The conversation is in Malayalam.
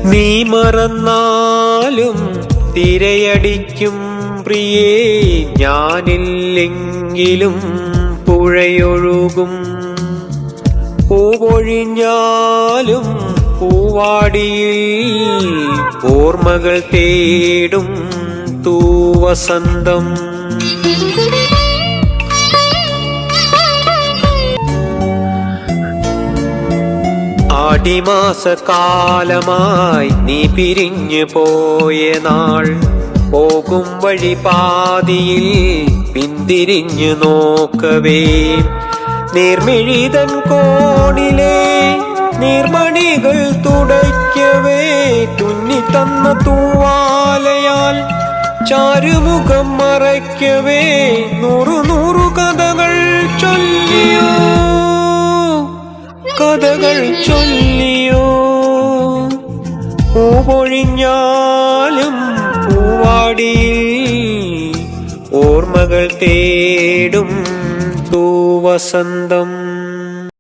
നീ മറന്നാലും തിരയടിക്കും പ്രിയേ, ഞാനില്ലെങ്കിലും പുഴയൊഴുകും. പൂവൊഴിഞ്ഞാലും പൂവാടിയിൽ ഓർമ്മകൾ തേടും തൂവസന്തം. ആടിമാസകാലമായി നീ പിരിഞ്ഞു പോയ നാൾ, പോകും വഴി പാതിയിൽ പിന്തിരിഞ്ഞു നോക്കവേ, നീർമിഴിതൻ കോണിലെ നീർമണികൾ തുടയ്ക്കവേ, തുന്നിത്തന്ന തൂവാലയാൽ ചാരുമുഖം മറയ്ക്കവേ, നൂറു നൂറു കഥകൾ ചൊല്ലിയോ, കഥകൾ ചൊല്ലിയോ. പൂവൊഴിഞ്ഞാലും പൂവാടിയിൽ ഓർമ്മകൾ തേടും തൂവസന്തം.